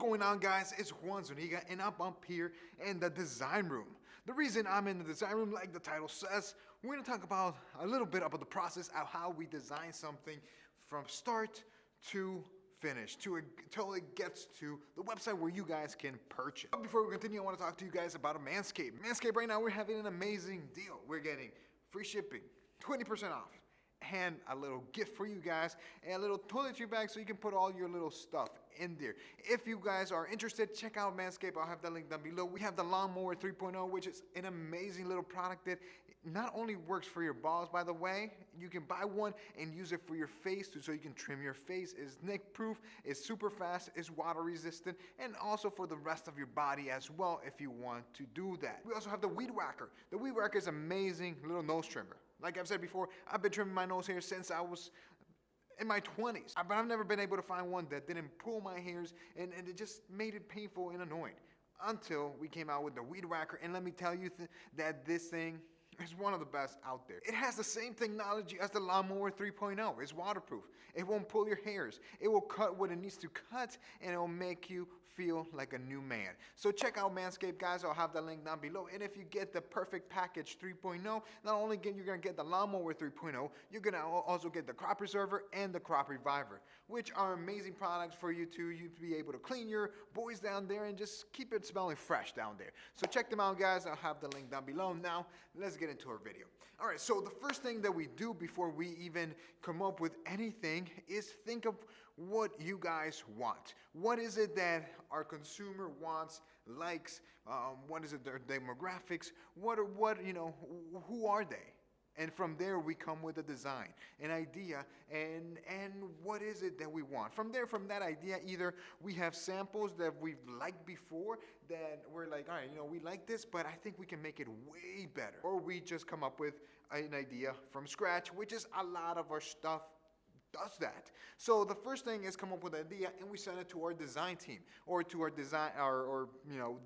going on, guys? It's Juan Zuniga, and I'm up here in the design room. The reason I'm in the design room, like the title says, we're going to talk about a little bit about the process of how we design something from start to finish, until it gets to the website where you guys can purchase. But before we continue, I want to talk to you guys about a Manscaped. Manscaped, right now, we're having an amazing deal. We're getting free shipping, 20% off, and a little gift for you guys, and a little toiletry bag so you can put all your little stuff in there. If you guys are interested, check out Manscaped. I'll have that link down below. We have the Lawnmower 3.0, which is an amazing little product that not only works for your balls, by the way, you can buy one and use it for your face too, so you can trim your face. It's nick proof, it's super fast, it's water resistant, and also for the rest of your body as well if you want to do that. We also have the Weed Whacker. The Weed Whacker is an amazing little nose trimmer. Like I've said before, I've been trimming my nose hair since I was in my 20s. But I've never been able to find one that didn't pull my hairs and it just made it painful and annoying. Until we came out with the Weed Whacker, and let me tell you that this thing is one of the best out there. It has the same technology as the Lawnmower 3.0. It's waterproof. It won't pull your hairs. It will cut what it needs to cut, and it will make you feel like a new man. So check out Manscaped, guys. I'll have the link down below. And if you get the Perfect Package 3.0, not only you're going to get the Lawnmower 3.0, you're going to also get the Crop Preserver and the Crop Reviver, which are amazing products for you to be able to clean your boys down there and just keep it smelling fresh down there. So check them out, guys. I'll have the link down below. Now, let's get into our video. All right, so the first thing that we do before we even come up with anything is think of what you guys want. What is it that our consumer wants, likes? What is it, their demographics? Who are they? And from there, we come with a design, an idea, and what is it that we want. From that idea, either we have samples that we've liked before that we're like, all right, we like this, but I think we can make it way better. Or we just come up with an idea from scratch, which is a lot of our stuff does that. So the first thing is come up with an idea, and we send it to our design team, or to our design, or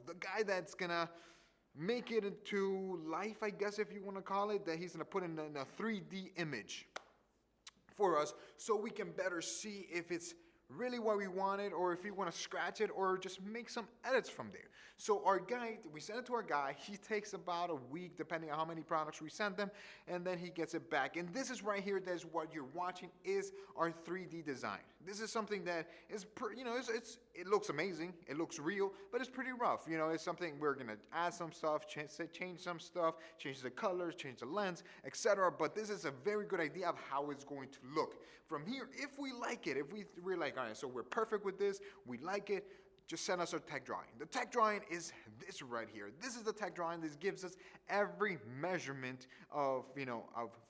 the guy that's gonna make it into life, I guess, if you want to call it, that he's going to put in a 3D image for us so we can better see if it's really what we wanted, or if we want to scratch it or just make some edits from there. So our guy, we send it to our guy. He takes about a week, depending on how many products we send them, and then he gets it back. And this is right here, that's what you're watching, is our 3D design. This is something that is, it looks amazing, it looks real, but it's pretty rough. It's something we're gonna add some stuff, change some stuff, change the colors, change the lens, etc. But this is a very good idea of how it's going to look. From here, if we like it, if we're like, all right, so we're perfect with this, we like it, just send us our tech drawing. The tech drawing is this right here. This is the tech drawing. This gives us every measurement of,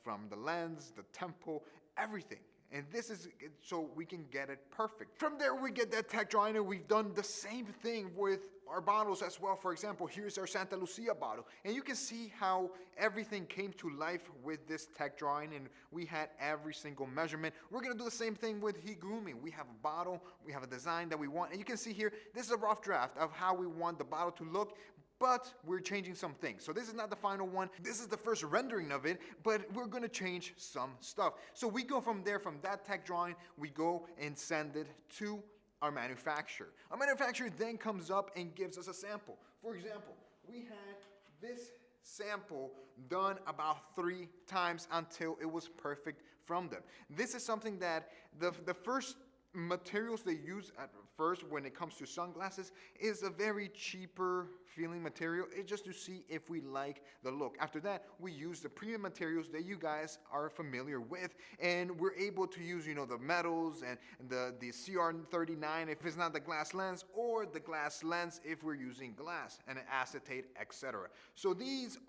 from the lens, the tempo, everything. And this is so we can get it perfect. From there, we get that tech drawing, and we've done the same thing with our bottles as well. For example, here's our Santa Lucia bottle. And you can see how everything came to life with this tech drawing, and we had every single measurement. We're gonna do the same thing with Higumi. We have a bottle, we have a design that we want, and you can see here, this is a rough draft of how we want the bottle to look, but we're changing some things. So this is not the final one. This is the first rendering of it, but we're gonna change some stuff. So we go from there, from that tech drawing, we go and send it to our manufacturer. Our manufacturer then comes up and gives us a sample. For example, we had this sample done about 3 times until it was perfect from them. This is something that the first materials they use at first when it comes to sunglasses is a very cheaper feeling material. It's just to see if we like the look. After that, we use the premium materials that you guys are familiar with, and we're able to use the metals and the CR39 if it's not the glass lens, or the glass lens if we're using glass and acetate, etc. So these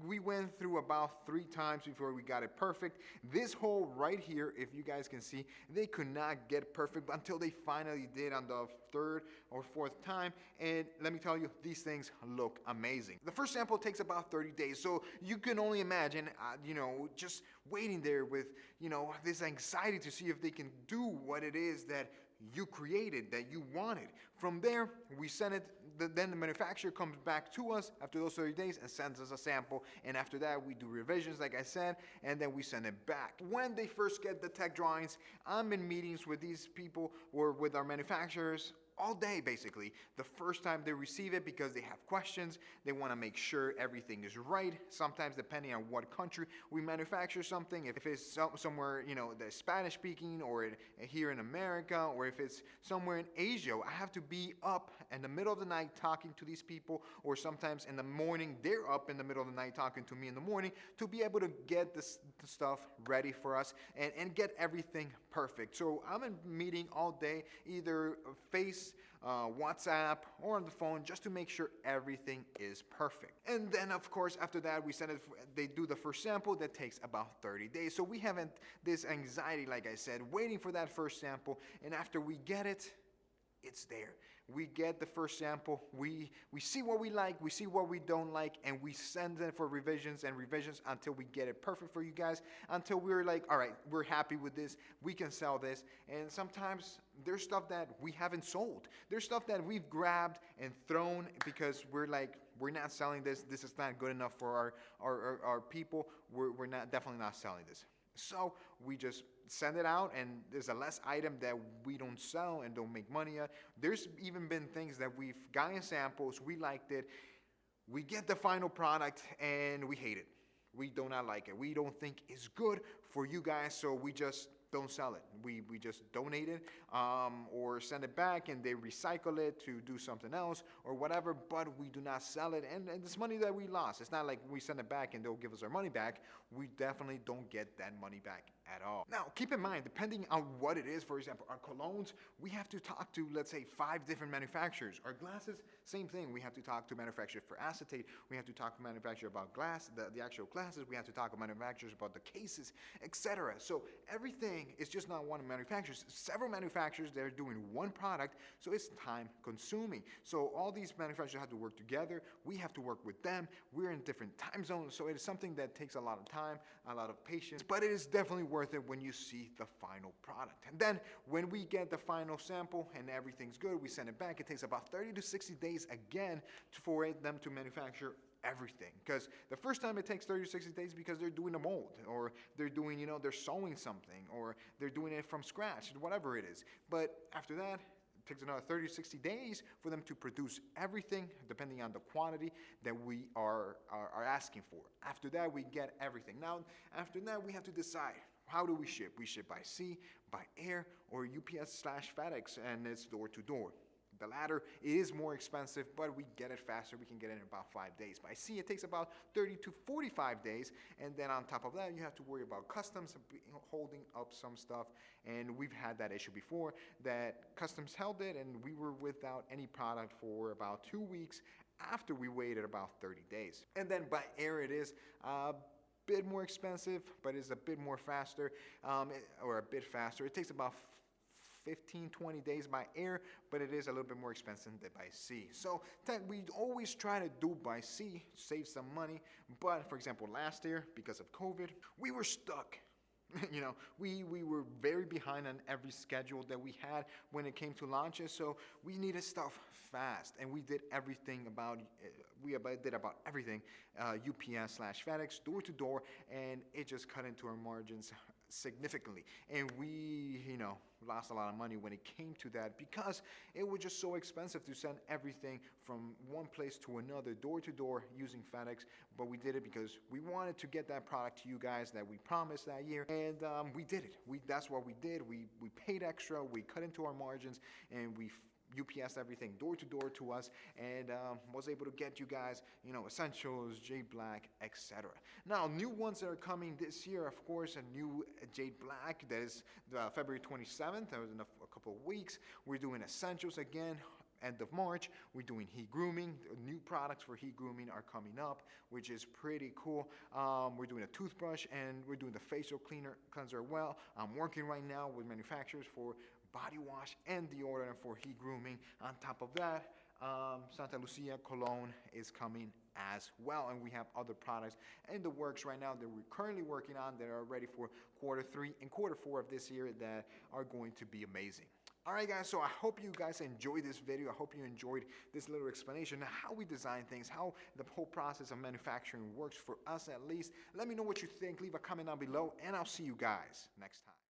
we went through about 3 times before we got it perfect. This hole right here, if you guys can see, they could not get perfect until they finally did on the 3rd or 4th time, and let me tell you, these things look amazing. The first sample takes about 30 days, so you can only imagine, just waiting there with, this anxiety to see if they can do what it is that you created, that you wanted. From there, we send it, then the manufacturer comes back to us after those 30 days and sends us a sample, and after that, we do revisions, like I said, and then we send it back. When they first get the tech drawings, I'm in meetings with these people or with our manufacturers all day basically the first time they receive it, because they have questions. They want to make sure everything is right. Sometimes depending on what country we manufacture something, if it's somewhere, you know, that's Spanish speaking, or here in America, or if it's somewhere in Asia, I have to be up in the middle of the night talking to these people, or sometimes in the morning they're up in the middle of the night talking to me in the morning, to be able to get the stuff ready for us and get everything perfect. So I'm in meeting all day, either face, WhatsApp, or on the phone, just to make sure everything is perfect. And then of course after that we send it, they do the first sample. That takes about 30 days. So we haven't this anxiety, like I said, waiting for that first sample, and after we get it, it's there. We get the first sample, we see what we like, we see what we don't like, and we send it for revisions and revisions until we get it perfect for you guys, until we're like, all right, we're happy with this, we can sell this. And sometimes there's stuff that we haven't sold. There's stuff that we've grabbed and thrown because we're like, we're not selling this. This is not good enough for our people. We're not, definitely not selling this. So we just send it out, and there's a less item that we don't sell and don't make money at. There's even been things that we've gotten samples, we liked it, we get the final product, and we hate it. We do not like it. We don't think it's good for you guys, so we just don't sell it. We just donate it, or send it back and they recycle it to do something else or whatever, but we do not sell it. And it's money that we lost. It's not like we send it back and they'll give us our money back. We definitely don't get that money back at all. Now, keep in mind, depending on what it is, for example, our colognes, we have to talk to, let's say, 5 different manufacturers. Our glasses, same thing. We have to talk to manufacturers for acetate. We have to talk to manufacturers about glass, the actual glasses. We have to talk to manufacturers about the cases, etc. So everything is just not one manufacturer. Several manufacturers that are doing one product, so it's time consuming. So all these manufacturers have to work together. We have to work with them. We're in different time zones, so it is something that takes a lot of time, a lot of patience, but it is definitely worth it when you see the final product. And then when we get the final sample and everything's good, we send it back. It takes about 30 to 60 days again for them to manufacture everything, because the first time it takes 30 to 60 days because they're doing a mold, or they're doing, you know, they're sewing something, or they're doing it from scratch, whatever it is. But after that, it takes another 30 to 60 days for them to produce everything, depending on the quantity that we are asking for. After that, we get everything. Now, after that, we have to decide, how do we ship? We ship by sea, by air, or UPS/FedEx, and it's door to door. The latter is more expensive, but we get it faster. We can get it in about 5 days. By sea, it takes about 30 to 45 days. And then on top of that, you have to worry about customs holding up some stuff. And we've had that issue before, that customs held it, and we were without any product for about 2 weeks after we waited about 30 days. And then by air, it is bit more expensive, but it's a bit more faster, or a bit faster. It takes about 15-20 days by air, but it is a little bit more expensive than by sea. So we always try to do by sea, save some money. But for example, last year, because of COVID, we were stuck. You know, we were very behind on every schedule that we had when it came to launches, so we needed stuff fast, and we did everything about everything, UPS/FedEx, door to door, and it just cut into our margins significantly. And we, you know, lost a lot of money when it came to that, because it was just so expensive to send everything from one place to another, door to door, using FedEx. But we did it because we wanted to get that product to you guys that we promised that year, and we did it. That's what we did. We paid extra, we cut into our margins, and we UPS everything door to door to us, and was able to get you guys, you know, essentials, Jade Black, etc. Now, new ones that are coming this year, of course, a new Jade Black that is February 27th. That was in a couple of weeks. We're doing essentials again. End of March, we're doing heat grooming. New products for heat grooming are coming up, which is pretty cool. We're doing a toothbrush, and we're doing the facial cleanser well. I'm working right now with manufacturers for body wash and deodorant for heat grooming. On top of that, Santa Lucia cologne is coming as well, and we have other products in the works right now that we're currently working on that are ready for Q3 and Q4 of this year that are going to be amazing. All right, guys, so I hope you guys enjoyed this video. I hope you enjoyed this little explanation of how we design things, how the whole process of manufacturing works for us at least. Let me know what you think. Leave a comment down below, and I'll see you guys next time.